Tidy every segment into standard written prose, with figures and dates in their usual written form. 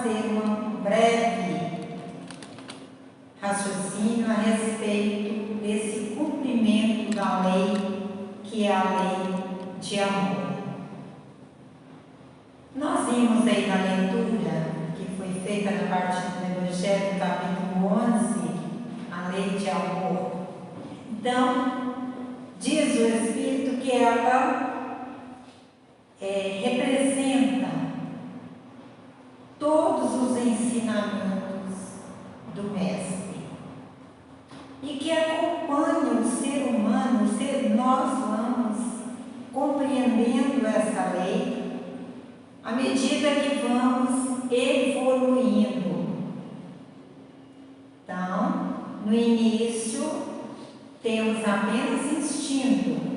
fazer um breve raciocínio a respeito desse cumprimento da lei, que é a lei de amor. Nós vimos aí na leitura que foi feita na parte do Evangelho, capítulo 11, a lei de amor. Então, diz o Espírito que ela representa todos os ensinamentos do Mestre e que acompanha o ser humano, nós vamos compreendendo essa lei à medida que vamos evoluindo. Então, no início, temos apenas instinto.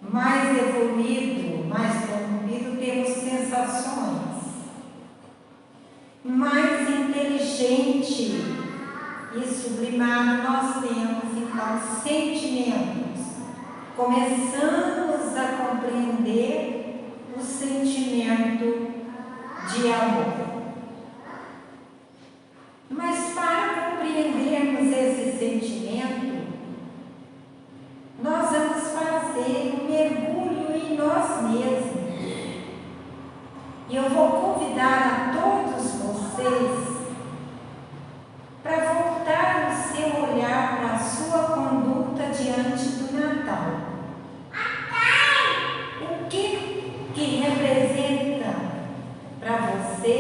Mais evoluído, mais promovido, temos sensações. Mais inteligente e sublimado, nós temos então sentimentos. Começamos a compreender o sentimento de amor. Mas para compreendermos esse sentimento, nós vamos fazer um mergulho em nós mesmos. E eu vou convidar a todos vocês para voltar o seu olhar para a sua conduta diante do Natal. O que representa para você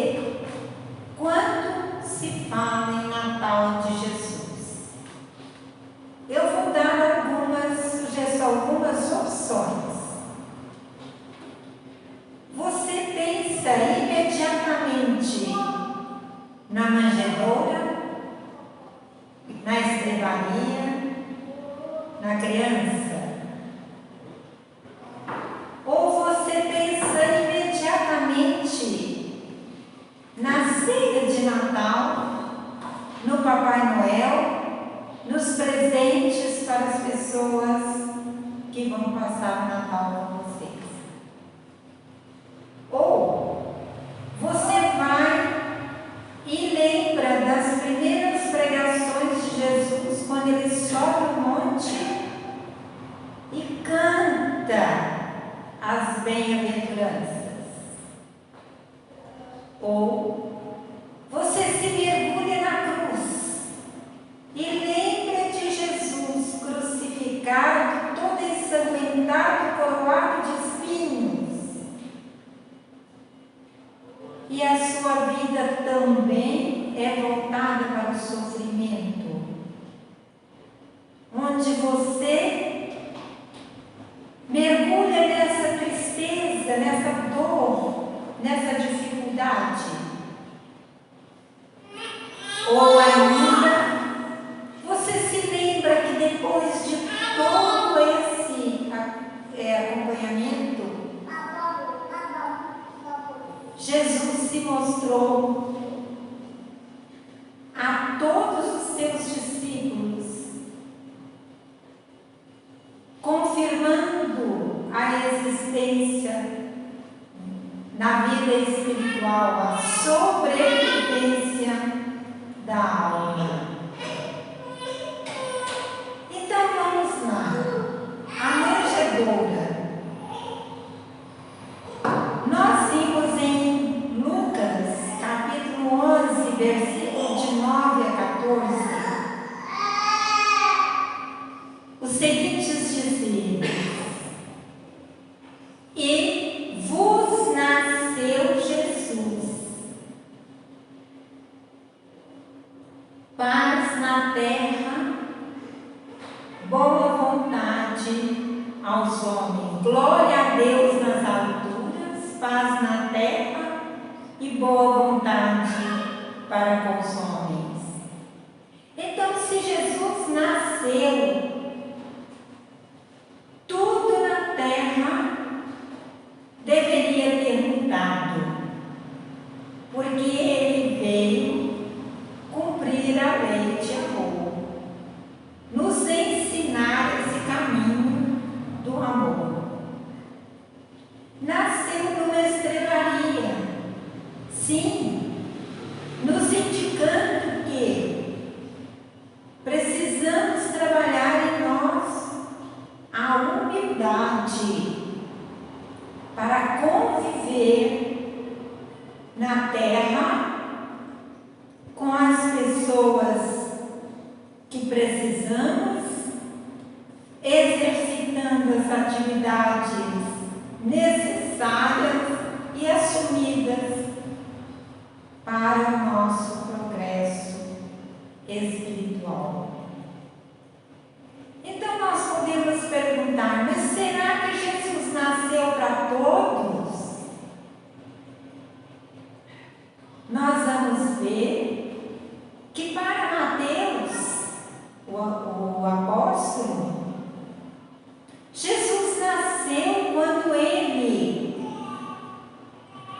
quando se fala em Natal de Jesus? Eu vou dar algumas opções. Você pensa imediatamente na manjedoura, na estrebaria, na criança? Ou você pensa imediatamente na ceia de Natal, no Papai Noel, nos presentes para as pessoas que vão passar o Natal com vocês? Ou você vai e lembra das primeiras pregações de Jesus, quando ele sobe o monte e canta as bem-aventuranças? Ou você se mergulha na cruz e lembra de Jesus crucificado, todo ensanguentado, coroado de espinhos? E a sua vida também é voltada para o sofrimento, onde você mergulha nessa tristeza, nessa dor, nessa dificuldade. Ou ainda, você se lembra que depois de todo esse acompanhamento, Jesus se mostrou a todos os seus discípulos, confirmando a existência na vida espiritual, a sobrevivência da alma. Então vamos lá. A manjedoura. Nós vimos em Lucas, capítulo 11, versículo de 9 a 14, os seguintes dizeres: e vos nasceu Jesus, paz na terra, boa vontade aos homens. Glória a Deus nas alturas, paz na terra e boa vontade para com os homens. Então, se Jesus nasceu, tudo na terra deveria ter mudado, porque ele veio cumprir a lei de amor, nos ensinar esse caminho do amor. Nasceu numa estrebaria, sim, ver que para Mateus, o apóstolo, Jesus nasceu quando ele,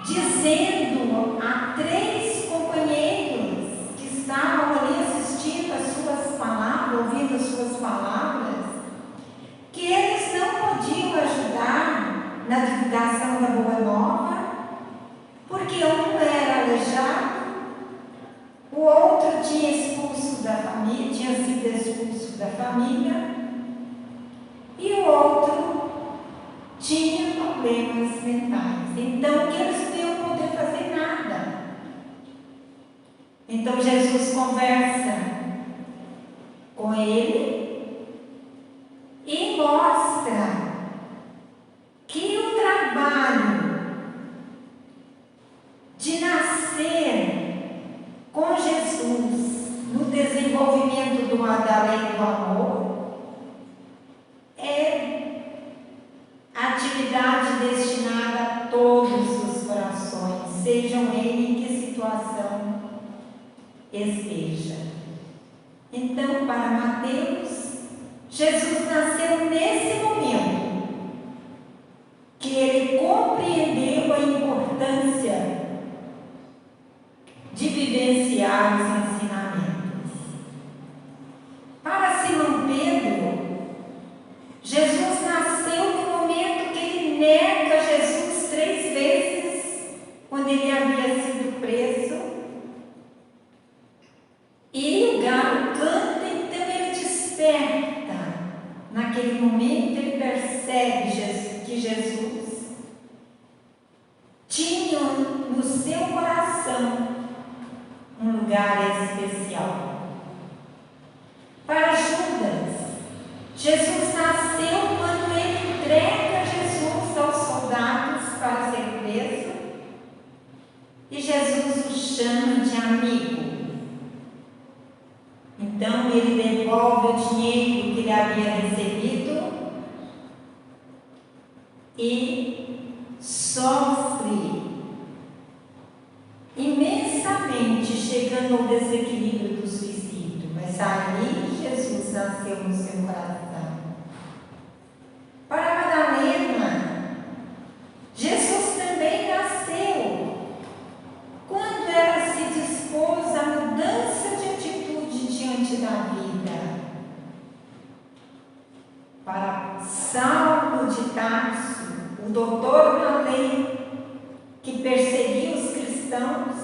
dizendo a 3 companheiros que estavam ali assistindo as suas palavras, ouvindo as suas palavras, que eles não podiam ajudar na divulgação da Boa Nova, porque um era aleijado, o outro tinha sido expulso da família, e o outro tinha problemas mentais. Então, que eles não iam poder fazer nada. Então, Jesus conversa com ele e mostra que o trabalho de nascer com Jesus no desenvolvimento da lei do amor é atividade destinada a todos os corações, sejam eles em que situação esteja. Então, para Mateus, Jesus nasceu nesse momento que ele compreendeu a importância de vivenciar os ensinamentos. Para Simão Pedro, Jesus nasceu no momento que ele nega Jesus 3 vezes, quando ele havia sido preso, e o galo canta. Então ele desperta. Naquele momento ele percebe que Jesus tinha no seu coração um lugar especial. Para Judas, Jesus nasceu quando ele entrega Jesus aos soldados para ser preso, e Jesus o chama de amigo. Então ele devolve o dinheiro que ele havia recebido e sofre imensamente, chegando ao desequilíbrio do suicídio. Mas aí Jesus nasceu no seu coração. Para Madalena, Jesus também nasceu quando ela se dispôs à mudança de atitude diante da vida. Para Saulo de Tarso, o doutor da lei que perseguia os cristãos,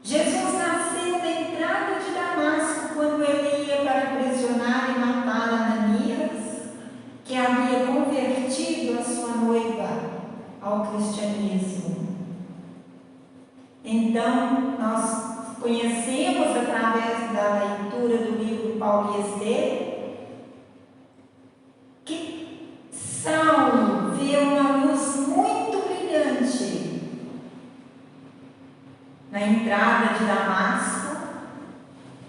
Jesus nasceu na entrada de Damasco, quando ele ia para aprisionar e matar Ananias, que havia convertido a sua noiva ao cristianismo. Então, nós conhecemos através da leitura do livro Paulo e Esther que Saulo vê uma luz muito brilhante na entrada de Damasco,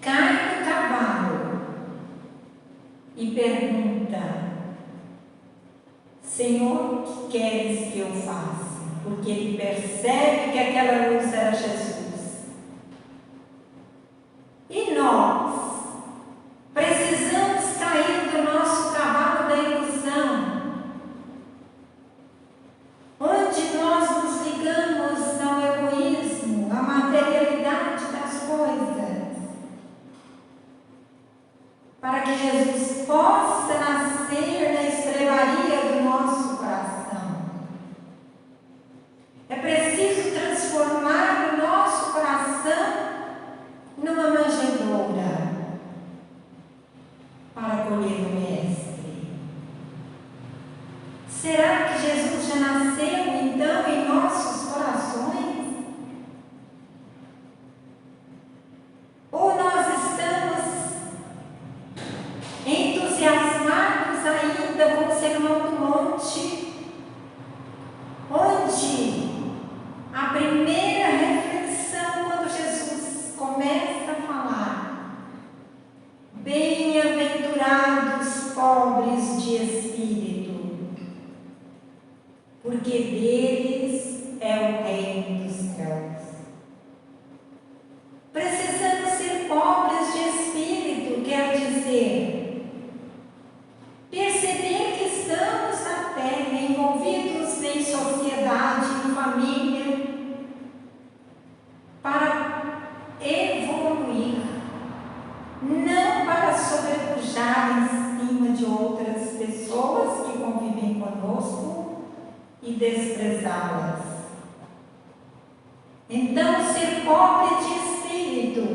cai do cavalo e pergunta: Senhor, o que queres que eu faça? Porque ele percebe que aquela luz era Jesus. E nós precisamos cair do nosso cavalo da ilusão, onde nós nos ligamos ao egoísmo, à materialidade das coisas, para que Jesus possa nascer na estrebaria do nosso coração. É preciso transformar o nosso coração numa manjedoura para acolher o Mestre. Será que Jesus já nasceu então em nossos corações? Ou nós estamos entusiasmados ainda com o Sermão do Monte, onde a primeira reflexão, quando Jesus começa a falar: bem-aventurados pobres de espírito, porque deles é o reino dos céus. pessoas que convivem conosco e desprezá-las. Então, ser pobre de espírito,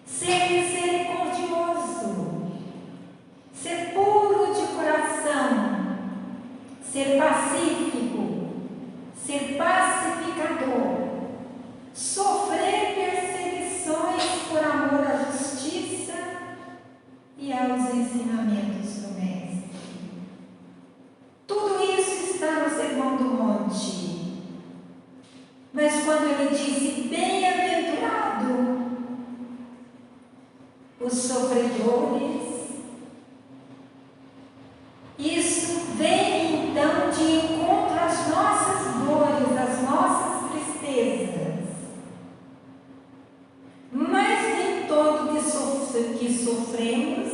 ser misericordioso, ser puro de coração, ser pacífico, ser pacificador, sofrer perseguições por amor à justiça e aos ensinamentos do Mestre. Tudo isso está no Sermão do Monte. Mas quando ele disse, bem-aventurado os sofredores, isso vem então de encontro às nossas dores, às nossas tristezas. Mas nem todo que sofremos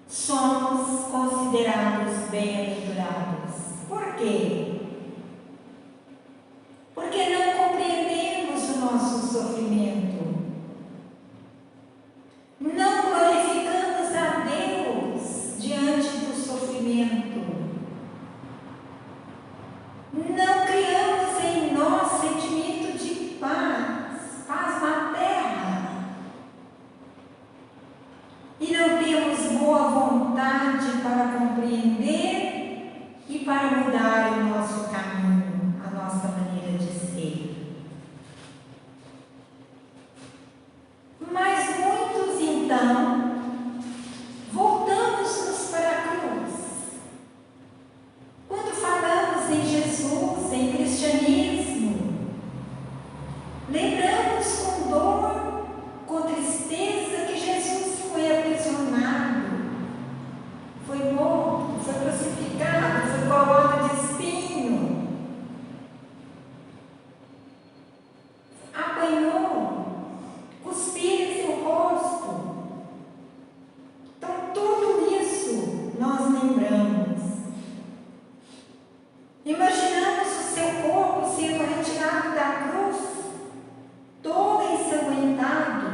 somos considerados bem-aventurados. Por quê? Porque não compreendemos o nosso sofrimento. Não glorificamos a Deus diante do sofrimento. Não criamos em nós sentimento de paz, paz na terra. E não temos boa vontade para compreender e para mudar o nosso caminho, a nossa maneira de ser. Mas muitos, então, voltamos-nos para a cruz. Quando falamos em Jesus, em cristianismo, lembramos com dor, com tristeza, que Jesus foi aprisionado, foi morto, foi crucificado, foi coroado de espinho, apanhou, cuspiram em seu rosto. Então, tudo isso nós lembramos. Imaginamos o seu corpo sendo retirado da cruz, todo ensanguentado.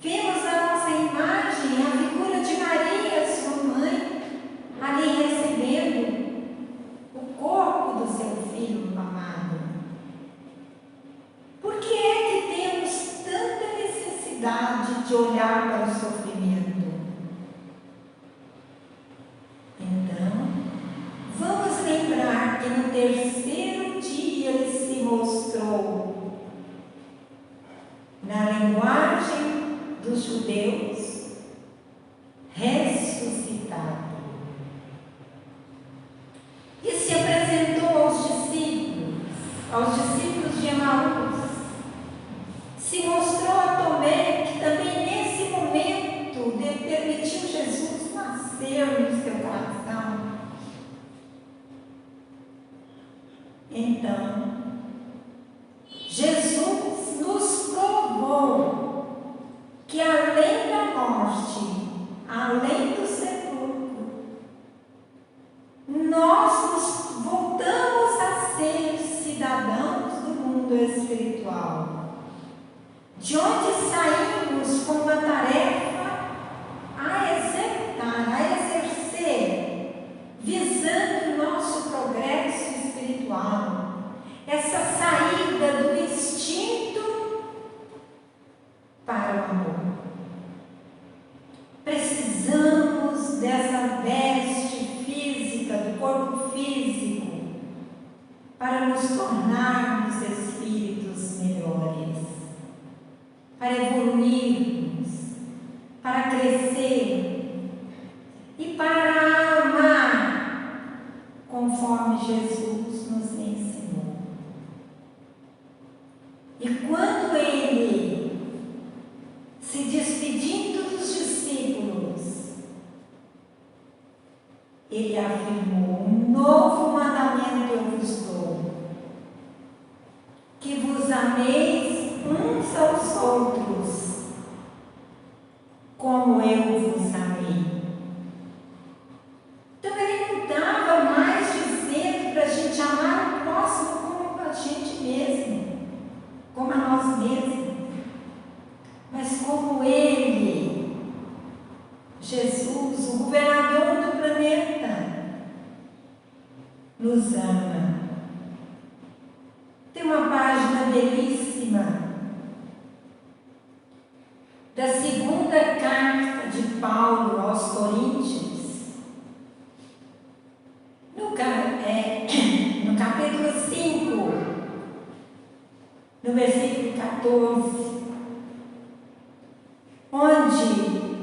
Vimos a nossa imagem, a figura de Maria, sua mãe, ali recebendo o corpo do seu filho amado. Por que é que temos tanta necessidade de olhar para o sofrimento? Então, vamos lembrar que no terceiro dia ele se mostrou, na linguagem dos judeus, ressuscitado. E se apresentou aos discípulos de Emaús. Se mostrou a Tomé, que também nesse momento permitiu Jesus nascer no seu coração. Então, Jesus nos provou que além da morte, além do sepulcro, nós nos voltamos a ser cidadãos do mundo espiritual, de onde saímos com uma tarefa a executar, a exercer, visando o nosso progresso espiritual, essa saída do instinto para o amor. Precisamos dessa veste física, do corpo físico, para nos tornarmos espíritos melhores, para evoluirmos, para crescer e para amar conforme Jesus nos ensinou. E quando ele, se despedindo dos discípulos, ele afirmou: um novo mandamento eu vos dou, que vos ameis uns aos outros, como eu vos amei. Então ele não estava mais dizendo para a gente amar o próximo como a gente mesmo, como a nós mesmos, mas como ele, Jesus, o página belíssima da segunda carta de Paulo aos Coríntios, no capítulo 5, no versículo 14, onde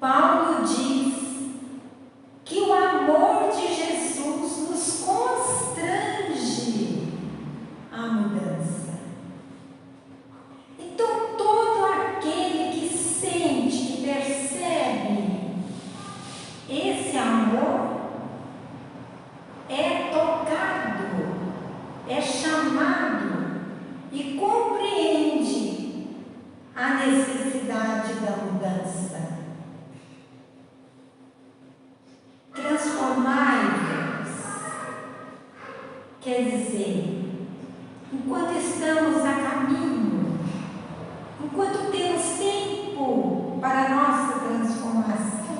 Paulo diz que o amor de Jesus nos constrange à mudança. Então, todo aquele que sente, que percebe esse amor, é tocado, é chamado e compreende a necessidade da mudança. Transformai-vos, quer dizer, enquanto estamos a caminho, enquanto temos tempo para a nossa transformação,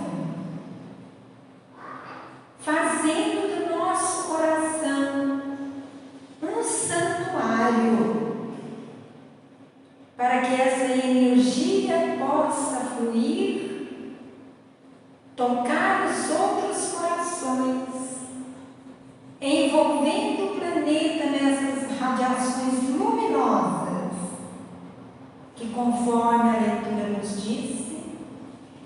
fazendo do nosso coração um santuário, para que essa energia possa fluir, tocar os outros corações, envolvendo o planeta nessas radiações luminosas, que, conforme a leitura nos disse,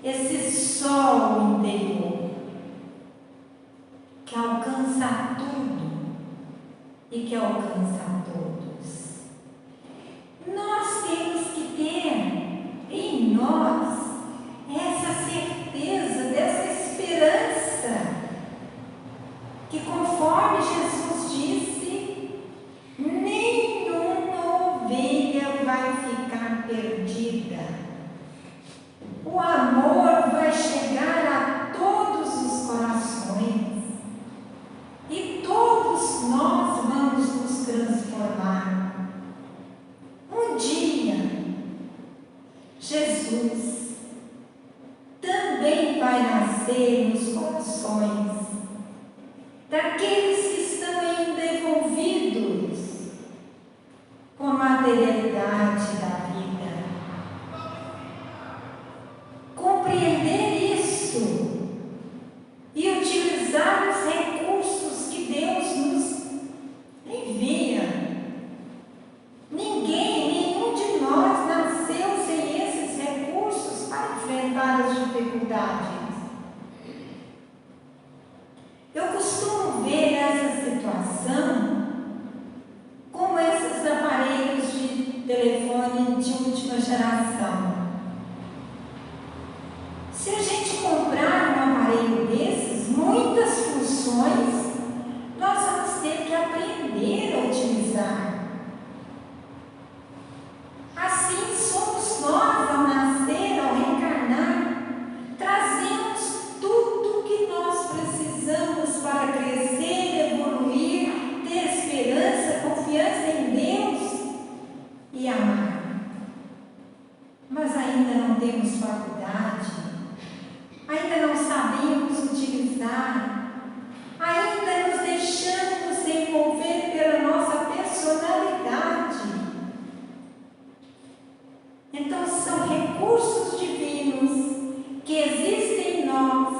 esse sol interior, que alcança tudo e que alcança a todos. Nós temos que ter em nós essa certeza, dessa esperança, que, conforme Jesus disse, nenhuma ovelha vai ficar perdida. O amor vai chegar a todos os corações e todos nós vamos nos transformar. Um dia, Jesus também vai nascer nos corações daqueles que estão ainda envolvidos com a materialidade da vida. Compreender isso e utilizar os recursos que Deus nos envia. Nenhum de nós nasceu sem esses recursos para enfrentar as dificuldades. Eu costumo ver essa situação como esses aparelhos de telefone de última geração. Se a gente comprar um aparelho desses, muitas funções nós vamos ter que aprender a utilizar. Assim somos nós, ao nascer, ao reencarnar, trazemos tudo o que nós precisamos para crescer, evoluir, ter esperança, confiança em Deus e amar. Mas ainda não temos faculdade, ainda não sabemos utilizar, ainda nos deixamos envolver pela nossa personalidade. Então, são recursos divinos que existem em nós,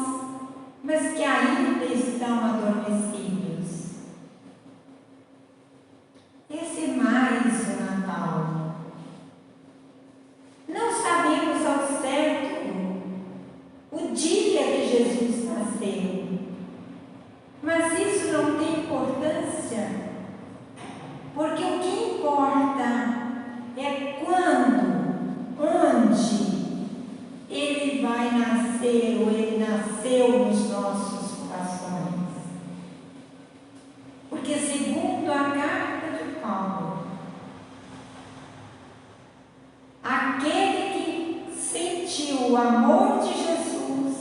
mas que ainda estão adormecidos. Esse é mais o Natal. Não sabemos ao certo o dia que Jesus nasceu, mas isso não tem importância, porque o que importa é quando, onde ele vai nascer, ou ele nasceu nos nossos corações. Porque, segundo a carta de Paulo, aquele que sentiu o amor de Jesus,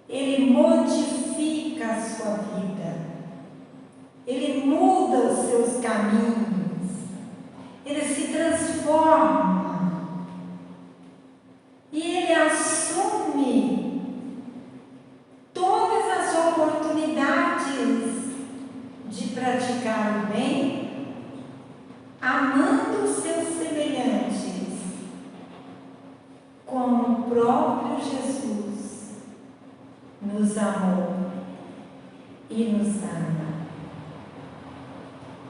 ele modifica a sua vida, ele muda os seus caminhos, ele se transforma e ele assume todas as oportunidades de praticar o bem nos amou e nos ama.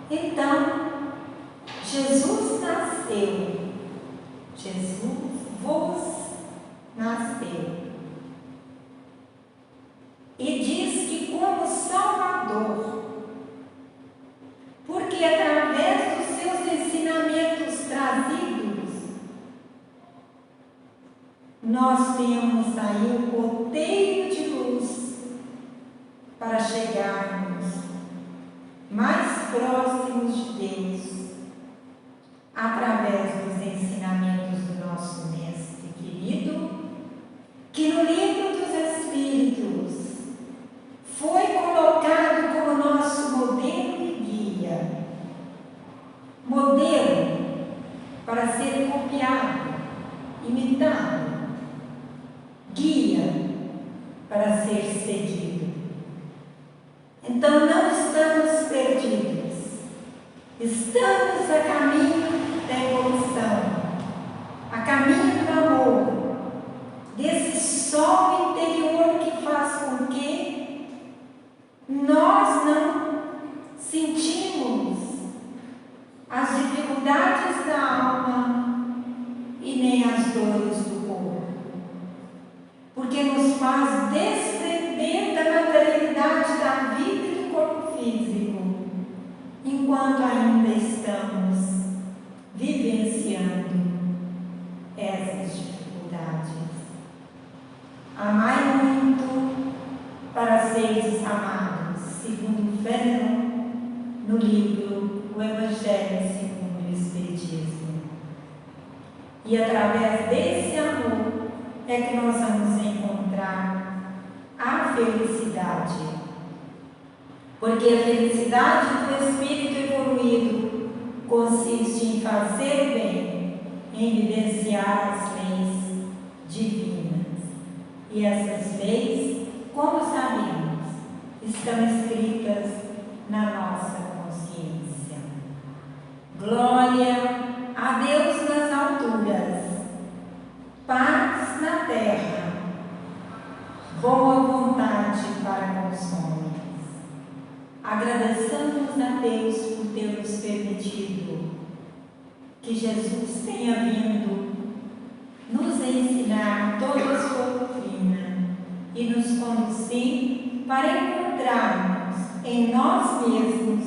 Então, Jesus nasceu, Jesus vos nasceu. E diz que como Salvador, porque através dos seus ensinamentos trazidos, nós temos aí um roteiro de luz para chegarmos mais próximos de Deus, através dos ensinamentos do nosso Mestre querido, que no Livro dos Espíritos foi colocado como nosso modelo e guia, modelo para ser copiado, imitado, guia para ser seguido. Então não estamos perdidos, estamos a caminho da evolução, a caminho do amor, desse sol interior que faz com que nós não sentimos as dificuldades da alma e nem as dores do corpo, porque nos faz desprender da materialidade da vida e do corpo físico, enquanto ainda estamos vivenciando essas dificuldades. Amai muito para seres amados, segundo Fenelon, no livro O Evangelho segundo o Espiritismo. E através desse amor é que nós vamos encontrar a felicidade. Porque a felicidade do espírito evoluído consiste em fazer o bem, em vivenciar as leis divinas. E essas leis, como sabemos, estão escritas na nossa consciência. Glória a Deus nas alturas, paz na terra, boa vontade para com os homens. Agradeçamos a Deus por ter nos permitido que Jesus tenha vindo nos ensinar toda a sua doutrina e nos conduzir para encontrarmos em nós mesmos